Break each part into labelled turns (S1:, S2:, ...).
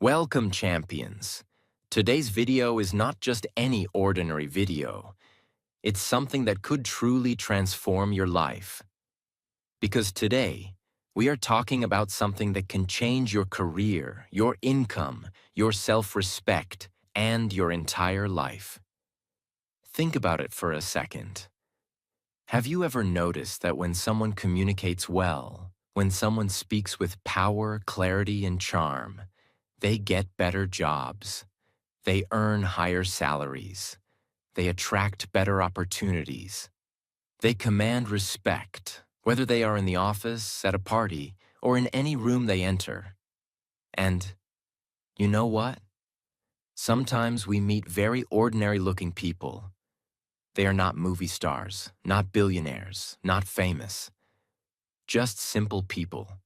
S1: Welcome, champions. Today's video is not just any ordinary video. It's something that could truly transform your life. Because today, we are talking about something that can change your career, your income, your self-respect, and your entire life. Think about it for a second. Have you ever noticed that when someone communicates well, when someone speaks with power, clarity, and charm, they get better jobs, they earn higher salaries, they attract better opportunities, they command respect, whether they are in the office, at a party, or in any room they enter. And you know what? Sometimes we meet very ordinary-looking people. They are not movie stars, not billionaires, not famous, just simple people.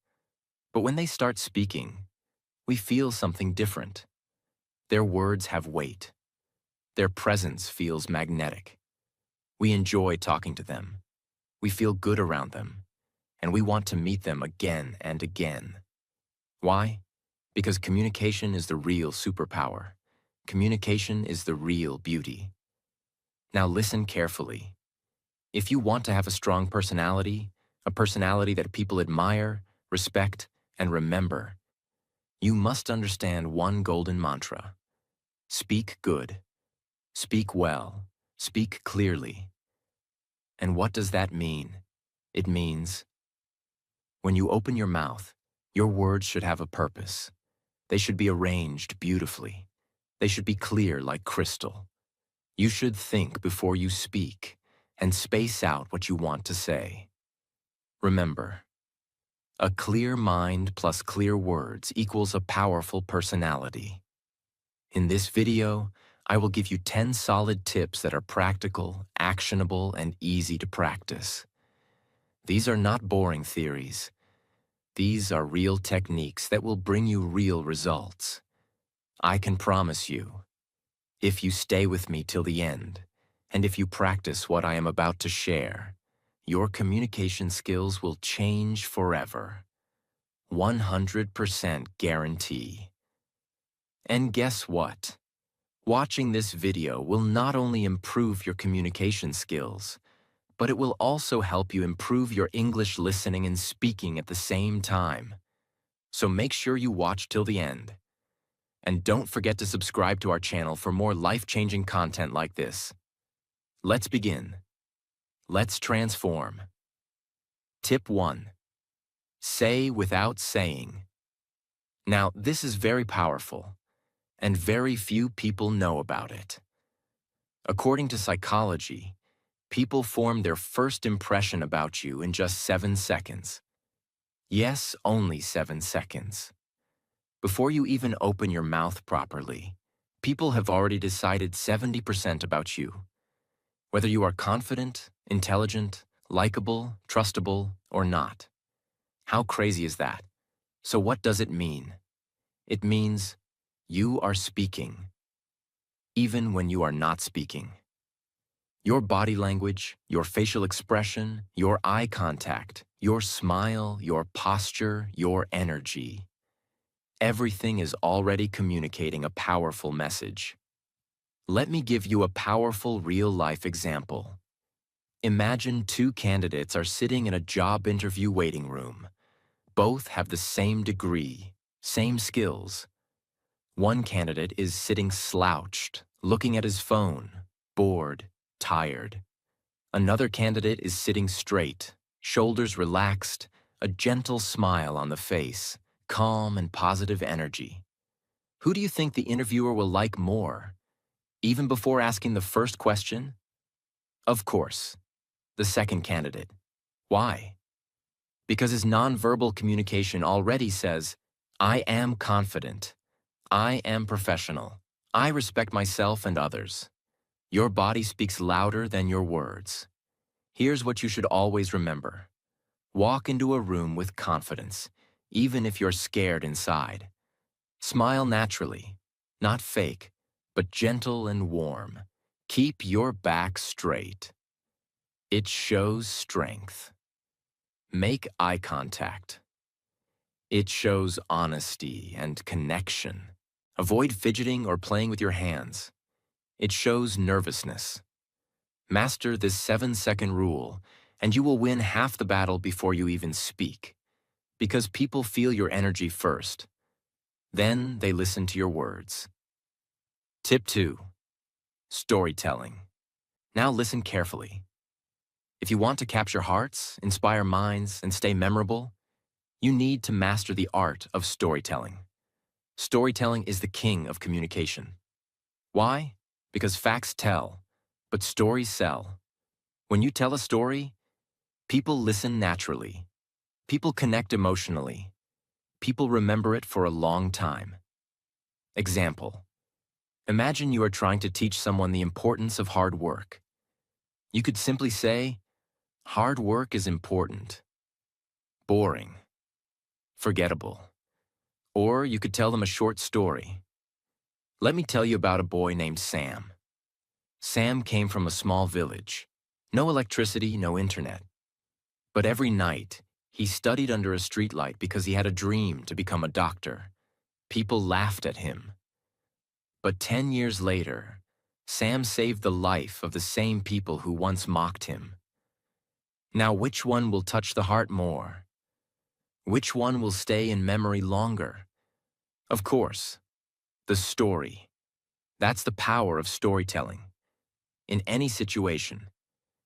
S1: But when they start speaking, we feel something different. Their words have weight. Their presence feels magnetic. We enjoy talking to them. We feel good around them. And we want to meet them again and again. Why? Because communication is the real superpower. Communication is the real beauty. Now listen carefully. If you want to have a strong personality, a personality that people admire, respect, and remember, you must understand one golden mantra. Speak good. Speak well. Speak clearly. And what does that mean? It means when you open your mouth, your words should have a purpose. They should be arranged beautifully. They should be clear like crystal. You should think before you speak and space out what you want to say. Remember, a clear mind plus clear words equals a powerful personality. In this video, I will give you 10 solid tips that are practical, actionable, and easy to practice. These are not boring theories. These are real techniques that will bring you real results. I can promise you, if you stay with me till the end, and if you practice what I am about to share, your communication skills will change forever. 100% guarantee. And guess what? Watching this video will not only improve your communication skills, but it will also help you improve your English listening and speaking at the same time. So make sure you watch till the end. And don't forget to subscribe to our channel for more life-changing content like this. Let's begin. Let's transform. Tip 1. Say without saying. Now, this is very powerful, and very few people know about it. According to psychology, people form their first impression about you in just 7 seconds. Yes, only 7 seconds. Before you even open your mouth properly, people have already decided 70% about you. Whether you are confident, intelligent, likable, trustable, or not. How crazy is that? So what does it mean? It means you are speaking, even when you are not speaking. Your body language, your facial expression, your eye contact, your smile, your posture, your energy. Everything is already communicating a powerful message. Let me give you a powerful real-life example. Imagine two candidates are sitting in a job interview waiting room. Both have the same degree, same skills. One candidate is sitting slouched, looking at his phone, bored, tired. Another candidate is sitting straight, shoulders relaxed, a gentle smile on the face, calm and positive energy. Who do you think the interviewer will like more? Even before asking the first question? Of course, the second candidate. Why? Because his nonverbal communication already says, I am confident. I am professional. I respect myself and others. Your body speaks louder than your words. Here's what you should always remember. Walk into a room with confidence, even if you're scared inside. Smile naturally, not fake, but gentle and warm. Keep your back straight. It shows strength. Make eye contact. It shows honesty and connection. Avoid fidgeting or playing with your hands. It shows nervousness. Master this 7-second rule, and you will win half the battle before you even speak. Because people feel your energy first. Then they listen to your words. Tip 2. Storytelling. Now listen carefully. If you want to capture hearts, inspire minds, and stay memorable, you need to master the art of storytelling. Storytelling is the king of communication. Why? Because facts tell, but stories sell. When you tell a story, people listen naturally. People connect emotionally. People remember it for a long time. Example. Imagine you are trying to teach someone the importance of hard work. You could simply say, hard work is important. Boring. Forgettable. Or you could tell them a short story. Let me tell you about a boy named Sam. Sam came from a small village. No electricity, no internet. But every night, he studied under a streetlight because he had a dream to become a doctor. People laughed at him. But 10 years later, Sam saved the life of the same people who once mocked him. Now, which one will touch the heart more? Which one will stay in memory longer? Of course, the story. That's the power of storytelling. In any situation,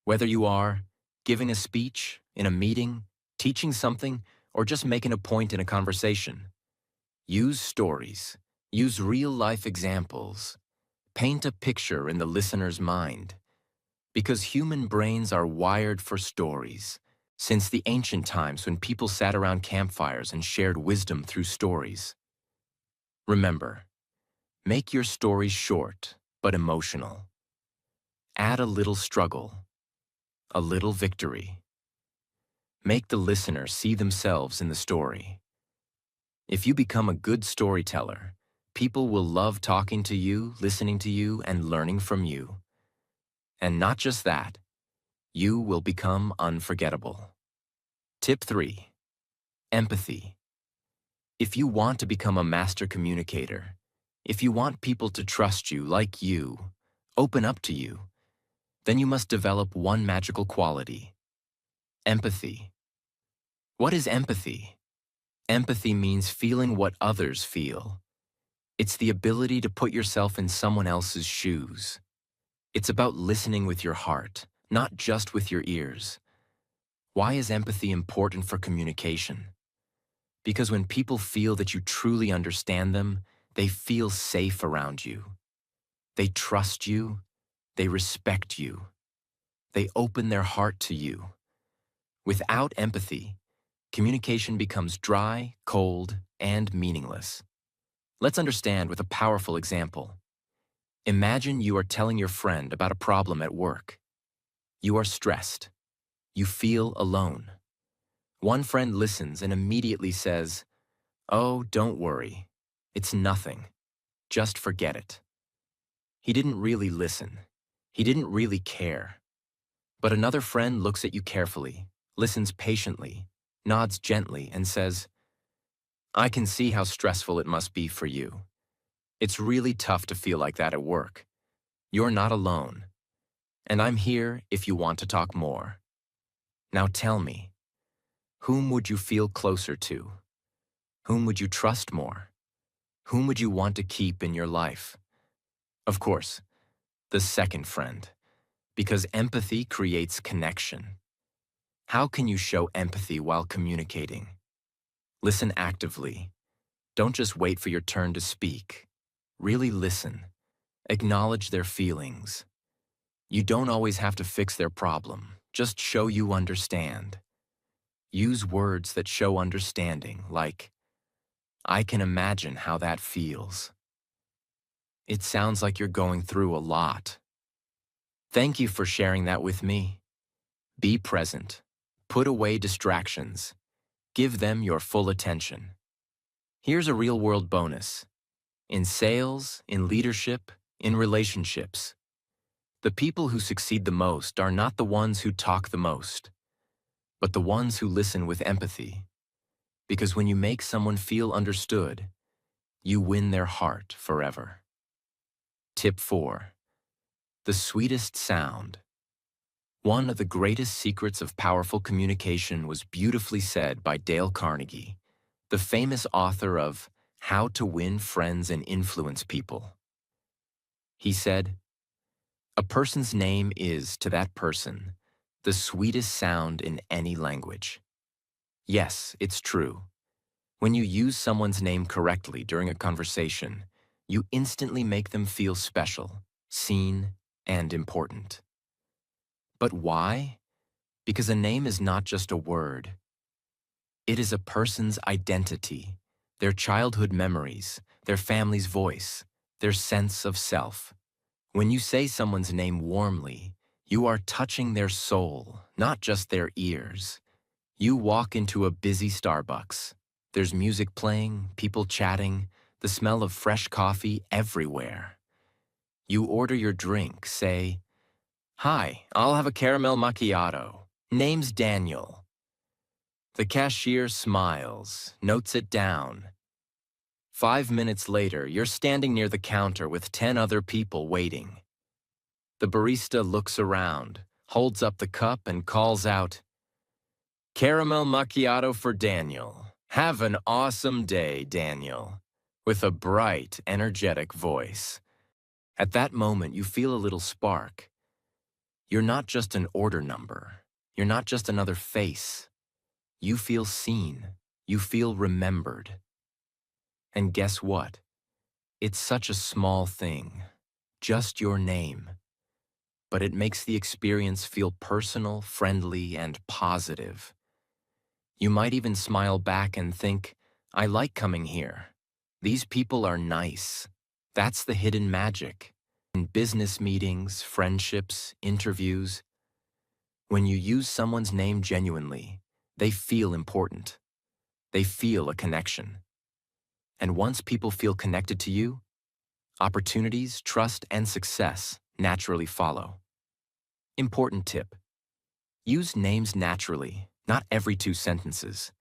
S1: whether you are giving a speech, in a meeting, teaching something, or just making a point in a conversation, use stories. Use real-life examples. Paint a picture in the listener's mind. Because human brains are wired for stories. Since the ancient times when people sat around campfires and shared wisdom through stories. Remember, make your stories short but emotional. Add a little struggle, a little victory. Make the listener see themselves in the story. If you become a good storyteller, people will love talking to you, listening to you, and learning from you. And not just that, you will become unforgettable. Tip 3. Empathy. If you want to become a master communicator, if you want people to trust you like you, open up to you, then you must develop one magical quality: empathy. What is empathy? Empathy means feeling what others feel. It's the ability to put yourself in someone else's shoes. It's about listening with your heart, not just with your ears. Why is empathy important for communication? Because when people feel that you truly understand them, they feel safe around you. They trust you. They respect you. They open their heart to you. Without empathy, communication becomes dry, cold, and meaningless. Let's understand with a powerful example. Imagine you are telling your friend about a problem at work. You are stressed. You feel alone. One friend listens and immediately says, "Oh, don't worry. It's nothing. Just forget it." He didn't really listen. He didn't really care. But another friend looks at you carefully, listens patiently, nods gently, and says, "I can see how stressful it must be for you. It's really tough to feel like that at work. You're not alone. And I'm here if you want to talk more. Now tell me, whom would you feel closer to? Whom would you trust more? Whom would you want to keep in your life?" Of course, the second friend, because empathy creates connection. How can you show empathy while communicating? Listen actively. Don't just wait for your turn to speak. Really listen. Acknowledge their feelings. You don't always have to fix their problem. Just show you understand. Use words that show understanding, like, "I can imagine how that feels. It sounds like you're going through a lot." Thank you for sharing that with me. Be present. Put away distractions. Give them your full attention. Here's a real-world bonus. In sales, in leadership, in relationships, the people who succeed the most are not the ones who talk the most, but the ones who listen with empathy. Because when you make someone feel understood, you win their heart forever. Tip 4. The sweetest sound. One of the greatest secrets of powerful communication was beautifully said by Dale Carnegie, the famous author of How to Win Friends and Influence People. He said, "A person's name is, to that person, the sweetest sound in any language." Yes, it's true. When you use someone's name correctly during a conversation, you instantly make them feel special, seen, and important. But why? Because a name is not just a word. It is a person's identity, their childhood memories, their family's voice, their sense of self. When you say someone's name warmly, you are touching their soul, not just their ears. You walk into a busy Starbucks. There's music playing, people chatting, the smell of fresh coffee everywhere. You order your drink, say, "Hi, I'll have a caramel macchiato. Name's Daniel." The cashier smiles, notes it down. 5 minutes later, you're standing near the counter with 10 other people waiting. The barista looks around, holds up the cup, and calls out, "Caramel macchiato for Daniel. Have an awesome day, Daniel," with a bright, energetic voice. At that moment, you feel a little spark. You're not just an order number. You're not just another face. You feel seen. You feel remembered. And guess what? It's such a small thing. Just your name. But it makes the experience feel personal, friendly, and positive. You might even smile back and think, "I like coming here. These people are nice." That's the hidden magic. In business meetings, friendships, interviews, when you use someone's name genuinely, they feel important. They feel a connection. And once people feel connected to you, opportunities, trust, and success naturally follow. Important tip. Use names naturally, not every 2 sentences.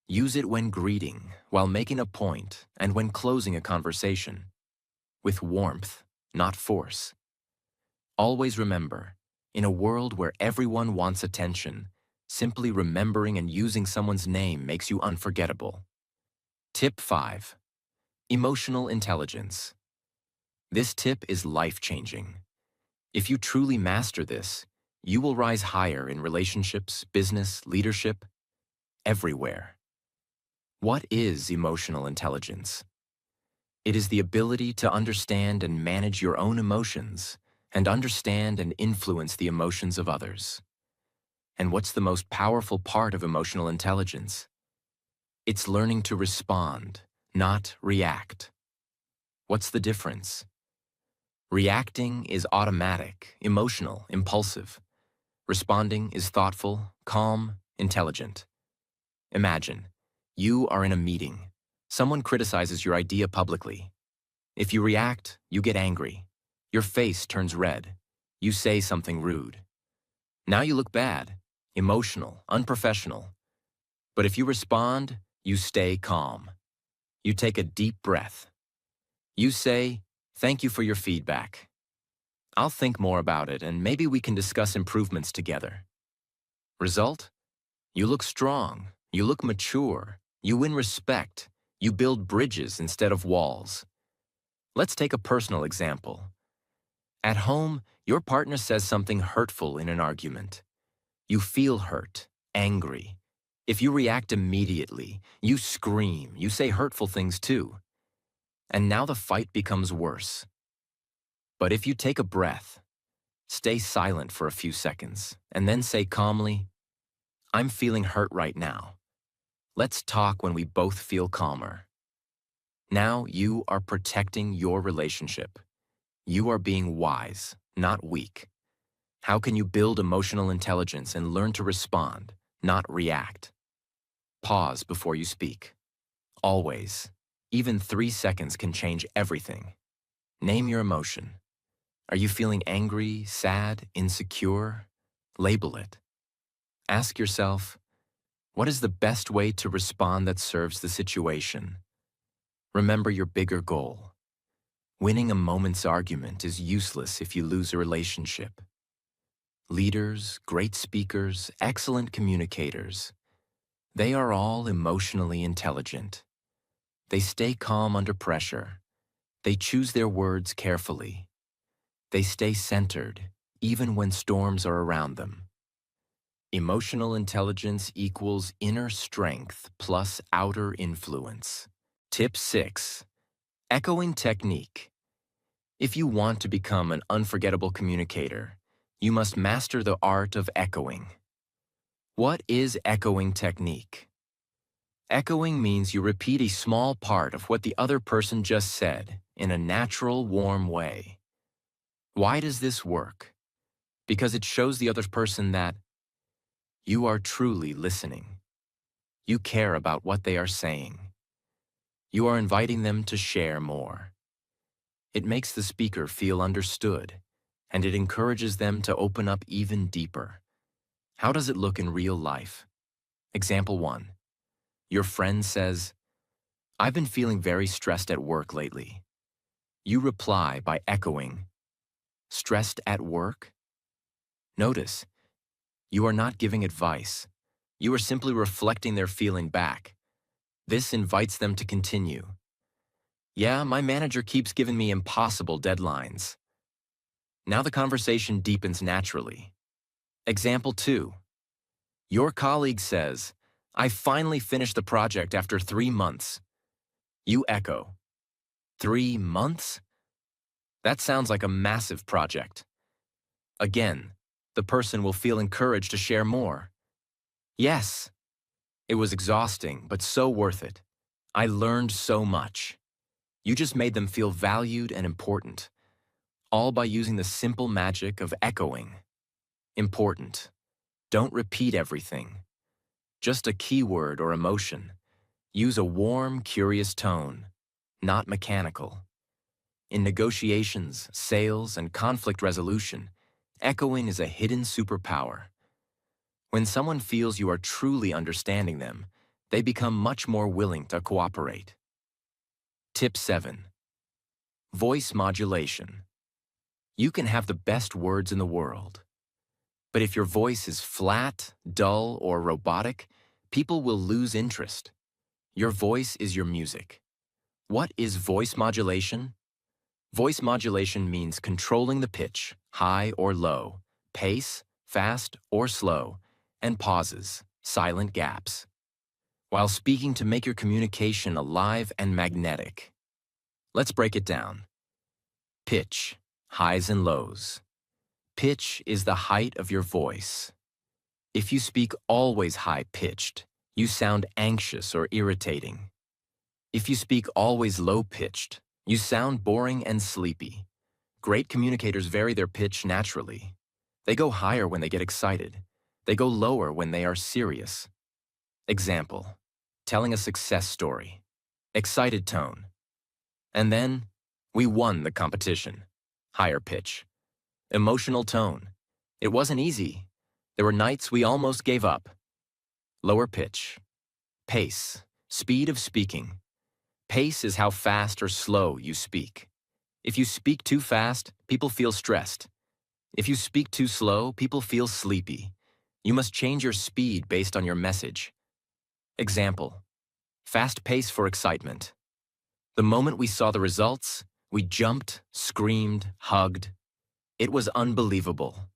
S1: Use it when greeting, while making a point, and when closing a conversation. With warmth, not force. Always remember, in a world where everyone wants attention, simply remembering and using someone's name makes you unforgettable. Tip 5. Emotional intelligence. This tip is life-changing. If you truly master this, you will rise higher in relationships, business, leadership, everywhere. What is emotional intelligence? It is the ability to understand and manage your own emotions and understand and influence the emotions of others. And what's the most powerful part of emotional intelligence? It's learning to respond, not react. What's the difference? Reacting is automatic, emotional, impulsive. Responding is thoughtful, calm, intelligent. Imagine, you are in a meeting. Someone criticizes your idea publicly. If you react, you get angry. Your face turns red. You say something rude. Now you look bad, emotional, unprofessional. But if you respond, you stay calm. You take a deep breath. You say, "Thank you for your feedback. I'll think more about it and maybe we can discuss improvements together." Result? You look strong. You look mature. You win respect. You build bridges instead of walls. Let's take a personal example. At home, your partner says something hurtful in an argument. You feel hurt, angry. If you react immediately, you scream, you say hurtful things too. And now the fight becomes worse. But if you take a breath, stay silent for a few seconds, and then say calmly, "I'm feeling hurt right now. Let's talk when we both feel calmer." Now you are protecting your relationship. You are being wise, not weak. How can you build emotional intelligence and learn to respond, not react? Pause before you speak. Always. Even 3 seconds can change everything. Name your emotion. Are you feeling angry, sad, insecure? Label it. Ask yourself, what is the best way to respond that serves the situation? Remember your bigger goal. Winning a moment's argument is useless if you lose a relationship. Leaders, great speakers, excellent communicators, they are all emotionally intelligent. They stay calm under pressure. They choose their words carefully. They stay centered, even when storms are around them. Emotional intelligence equals inner strength plus outer influence. Tip 6. Echoing technique. If you want to become an unforgettable communicator, you must master the art of echoing. What is echoing technique? Echoing means you repeat a small part of what the other person just said in a natural, warm way. Why does this work? Because it shows the other person that you are truly listening. You care about what they are saying. You are inviting them to share more. It makes the speaker feel understood, and it encourages them to open up even deeper. How does it look in real life? Example 1. Your friend says, "I've been feeling very stressed at work lately." You reply by echoing, "Stressed at work?" Notice, you are not giving advice. You are simply reflecting their feeling back. This invites them to continue. "Yeah, my manager keeps giving me impossible deadlines." Now the conversation deepens naturally. Example 2. Your colleague says, "I finally finished the project after 3 months." You echo, 3 months? That sounds like a massive project. Again, the person will feel encouraged to share more. "Yes, it was exhausting, but so worth it. I learned so much." You just made them feel valued and important, all by using the simple magic of echoing. Important. Don't repeat everything. Just a keyword or emotion. Use a warm, curious tone, not mechanical. In negotiations, sales, and conflict resolution, echoing is a hidden superpower. When someone feels you are truly understanding them, they become much more willing to cooperate. Tip 7. Voice modulation. You can have the best words in the world, but if your voice is flat, dull, or robotic, people will lose interest. Your voice is your music. What is voice modulation? Voice modulation means controlling the pitch, high or low, pace, fast or slow, and pauses, silent gaps, while speaking to make your communication alive and magnetic. Let's break it down. Pitch, highs and lows. Pitch is the height of your voice. If you speak always high-pitched, you sound anxious or irritating. If you speak always low-pitched, you sound boring and sleepy. Great communicators vary their pitch naturally. They go higher when they get excited. They go lower when they are serious. Example, telling a success story. Excited tone. And then, "We won the competition." Higher pitch. Emotional tone. "It wasn't easy. There were nights we almost gave up." Lower pitch. Pace. Speed of speaking. Pace is how fast or slow you speak. If you speak too fast, people feel stressed. If you speak too slow, people feel sleepy. You must change your speed based on your message. Example, fast pace for excitement. The moment we saw the results, we jumped, screamed, hugged. It was unbelievable.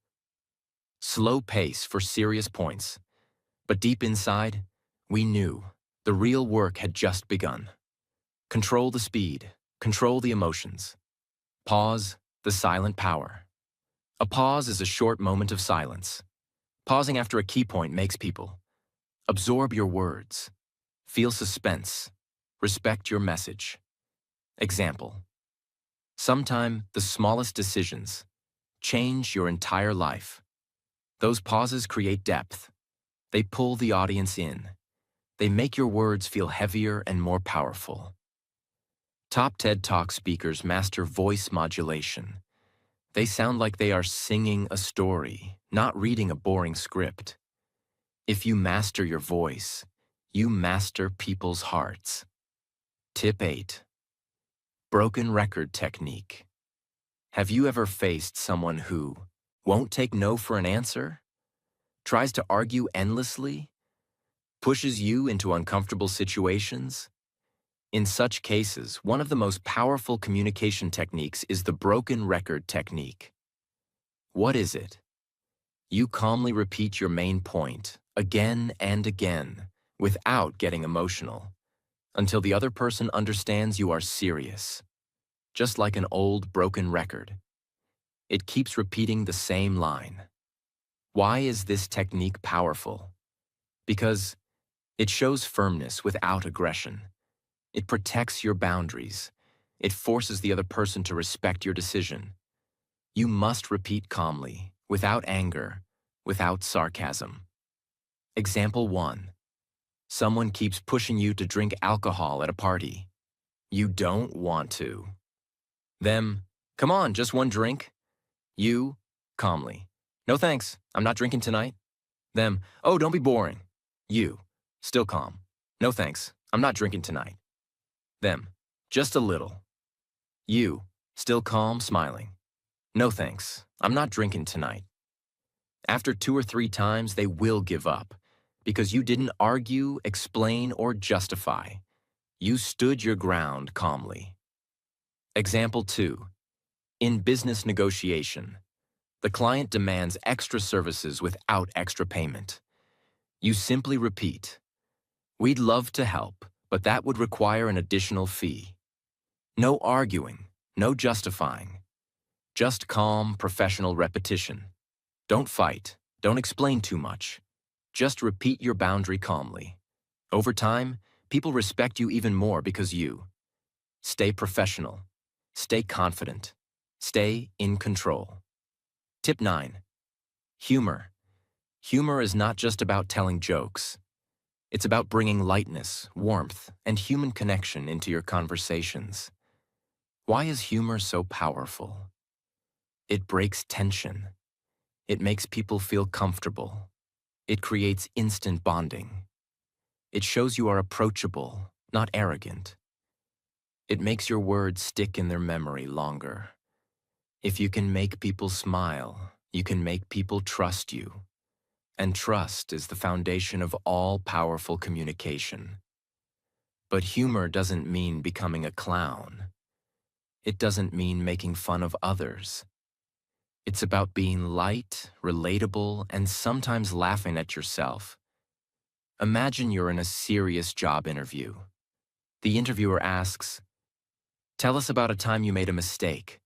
S1: Slow pace for serious points. But deep inside, we knew the real work had just begun. Control the speed, control the emotions. Pause, the silent power. A pause is a short moment of silence. Pausing after a key point makes people absorb your words, feel suspense, respect your message. Example, sometime the smallest decisions change your entire life. Those pauses create depth. They pull the audience in. They make your words feel heavier and more powerful. Top TED Talk speakers master voice modulation. They sound like they are singing a story, not reading a boring script. If you master your voice, you master people's hearts. Tip 8. Broken record technique. Have you ever faced someone who won't take no for an answer, tries to argue endlessly, pushes you into uncomfortable situations? In such cases, one of the most powerful communication techniques is the broken record technique. What is it? You calmly repeat your main point again and again without getting emotional until the other person understands you are serious. Just like an old broken record, it keeps repeating the same line. Why is this technique powerful? Because it shows firmness without aggression. It protects your boundaries. It forces the other person to respect your decision. You must repeat calmly, without anger, without sarcasm. Example 1. Someone keeps pushing you to drink alcohol at a party. You don't want to. Them, come on, just one drink. You, calmly, no thanks, I'm not drinking tonight. Them, oh, don't be boring. You, still calm, no thanks, I'm not drinking tonight. Them, just a little. You, still calm, smiling. No thanks, I'm not drinking tonight. After 2 or 3 times, they will give up because you didn't argue, explain, or justify. You stood your ground calmly. Example 2. In business negotiation, the client demands extra services without extra payment. You simply repeat, "We'd love to help, but that would require an additional fee." No arguing, no justifying. Just calm, professional repetition. Don't fight, don't explain too much. Just repeat your boundary calmly. Over time, people respect you even more because you stay professional, stay confident, stay in control. Tip 9. Humor. Humor is not just about telling jokes. It's about bringing lightness, warmth, and human connection into your conversations. Why is humor so powerful? It breaks tension. It makes people feel comfortable. It creates instant bonding. It shows you are approachable, not arrogant. It makes your words stick in their memory longer. If you can make people smile, you can make people trust you. And trust is the foundation of all powerful communication. But humor doesn't mean becoming a clown. It doesn't mean making fun of others. It's about being light, relatable, and sometimes laughing at yourself. Imagine you're in a serious job interview. The interviewer asks, "Tell us about a time you made a mistake."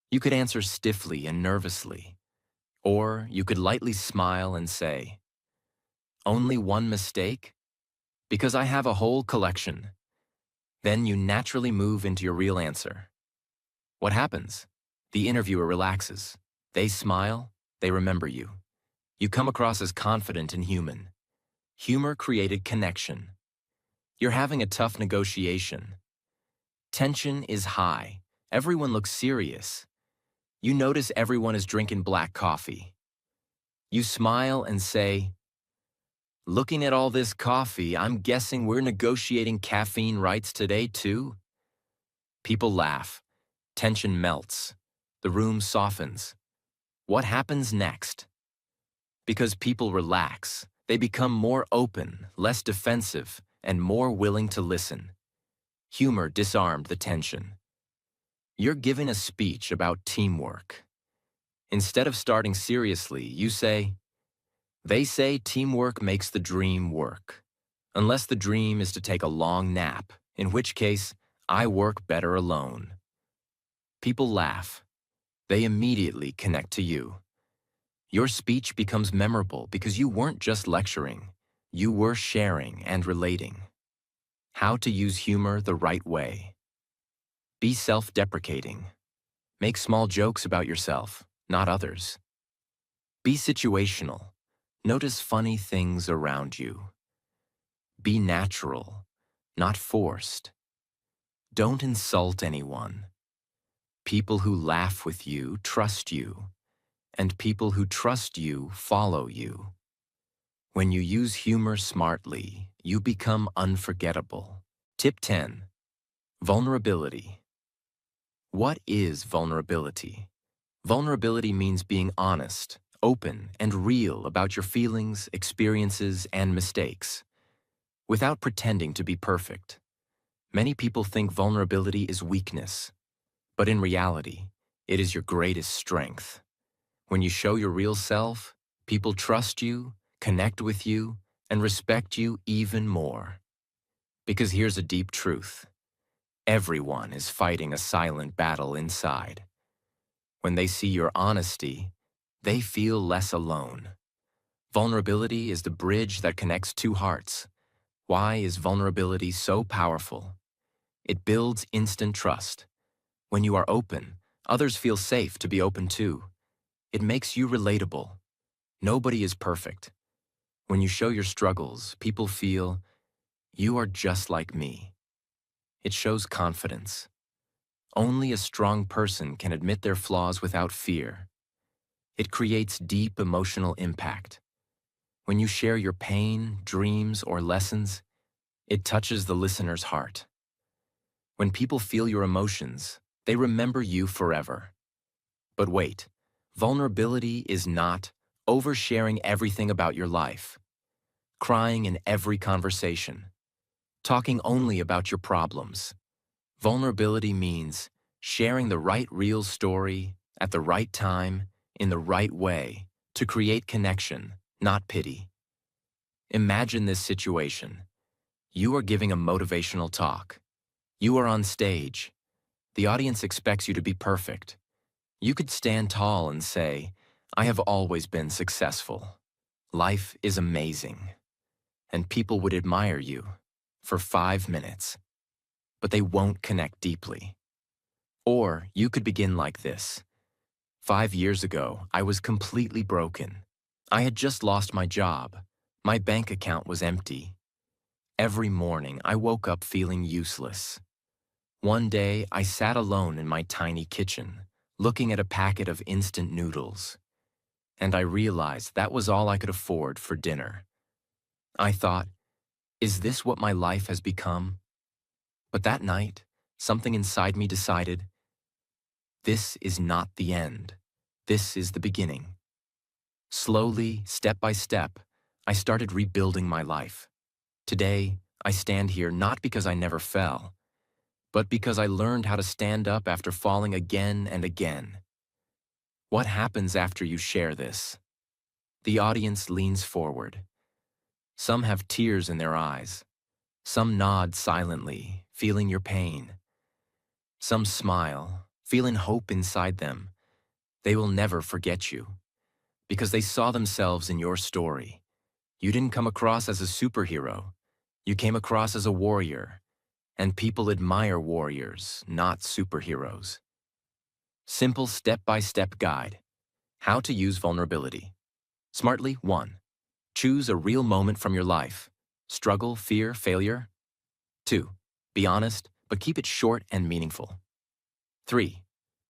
S1: You could answer stiffly and nervously, or you could lightly smile and say, "Only one mistake? Because I have a whole collection." Then you naturally move into your real answer. What happens? The interviewer relaxes. They smile, they remember you. You come across as confident and human. Humor created connection. You're having a tough negotiation. Tension is high. Everyone looks serious. You notice everyone is drinking black coffee. You smile and say, "Looking at all this coffee, I'm guessing we're negotiating caffeine rights today too?" People laugh. Tension melts. The room softens. What happens next? Because people relax, they become more open, less defensive, and more willing to listen. Humor disarmed the tension. You're giving a speech about teamwork. Instead of starting seriously, you say, "They say teamwork makes the dream work. Unless the dream is to take a long nap, in which case, I work better alone." People laugh. They immediately connect to you. Your speech becomes memorable because you weren't just lecturing. You were sharing and relating. How to use humor the right way. Be self-deprecating. Make small jokes about yourself, not others. Be situational. Notice funny things around you. Be natural, not forced. Don't insult anyone. People who laugh with you trust you, and people who trust you follow you. When you use humor smartly, you become unforgettable. Tip 10. Vulnerability. What is vulnerability? Vulnerability means being honest, open, and real about your feelings, experiences, and mistakes, without pretending to be perfect. Many people think vulnerability is weakness, but in reality, it is your greatest strength. When you show your real self, people trust you, connect with you, and respect you even more. Because here's a deep truth. Everyone is fighting a silent battle inside. When they see your honesty, they feel less alone. Vulnerability is the bridge that connects two hearts. Why is vulnerability so powerful? It builds instant trust. When you are open, others feel safe to be open too. It makes you relatable. Nobody is perfect. When you show your struggles, people feel, you are just like me. It shows confidence. Only a strong person can admit their flaws without fear. It creates deep emotional impact. When you share your pain, dreams, or lessons, it touches the listener's heart. When people feel your emotions, they remember you forever. But wait, vulnerability is not oversharing everything about your life, crying in every conversation, talking only about your problems. Vulnerability means sharing the right real story at the right time, in the right way, to create connection, not pity. Imagine this situation. You are giving a motivational talk. You are on stage. The audience expects you to be perfect. You could stand tall and say, I have always been successful. Life is amazing. And people would admire you for 5 minutes, but they won't connect deeply. Or you could begin like this. 5 years ago, I was completely broken. I had just lost my job. My bank account was empty. Every morning, I woke up feeling useless. One day, I sat alone in my tiny kitchen, looking at a packet of instant noodles. And I realized that was all I could afford for dinner. I thought, is this what my life has become? But that night, something inside me decided, this is not the end. This is the beginning. Slowly, step by step, I started rebuilding my life. Today, I stand here not because I never fell, but because I learned how to stand up after falling again and again. What happens after you share this? The audience leans forward. Some have tears in their eyes. Some nod silently, feeling your pain. Some smile, feeling hope inside them. They will never forget you, because they saw themselves in your story. You didn't come across as a superhero. You came across as a warrior, and people admire warriors, not superheroes. Simple step-by-step guide. How to use vulnerability. Smartly. 1. Choose a real moment from your life. Struggle, fear, failure. 2. Be honest, but keep it short and meaningful. 3.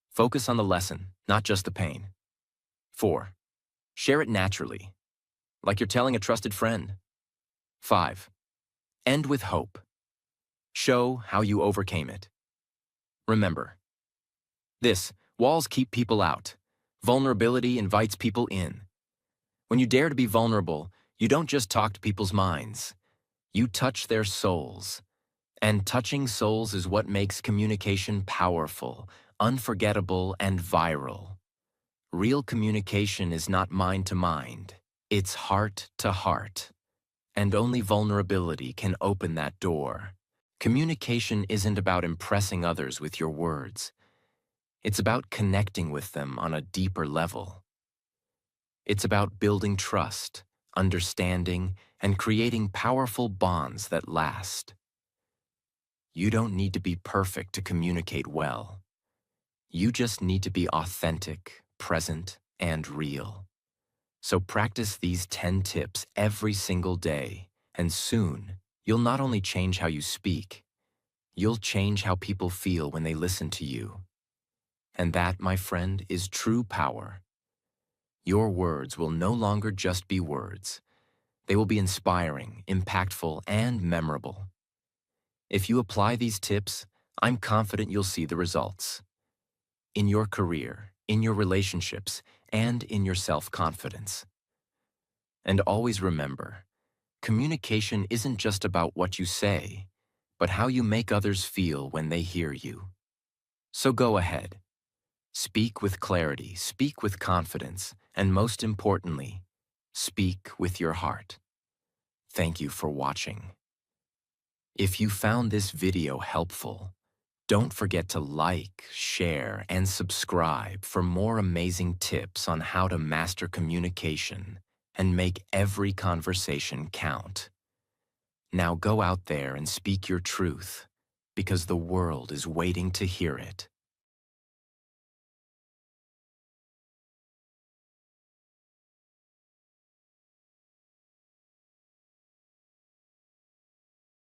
S1: Focus on the lesson, not just the pain. 4. Share it naturally, like you're telling a trusted friend. 5. End with hope. Show how you overcame it. Remember, walls keep people out. Vulnerability invites people in. When you dare to be vulnerable, you don't just talk to people's minds. You touch their souls. And touching souls is what makes communication powerful, unforgettable, and viral. Real communication is not mind to mind. It's heart to heart. And only vulnerability can open that door. Communication isn't about impressing others with your words. It's about connecting with them on a deeper level. It's about building trust, understanding, and creating powerful bonds that last. You don't need to be perfect to communicate well. You just need to be authentic, present, and real. So practice these 10 tips every single day, and soon, you'll not only change how you speak, you'll change how people feel when they listen to you. And that, my friend, is true power. Your words will no longer just be words. They will be inspiring, impactful, and memorable. If you apply these tips, I'm confident you'll see the results in your career, in your relationships, and in your self-confidence. And always remember, communication isn't just about what you say, but how you make others feel when they hear you. So go ahead. Speak with clarity, speak with confidence, and most importantly, speak with your heart. Thank you for watching. If you found this video helpful, don't forget to like, share, and subscribe for more amazing tips on how to master communication and make every conversation count. Now go out there and speak your truth, because the world is waiting to hear it.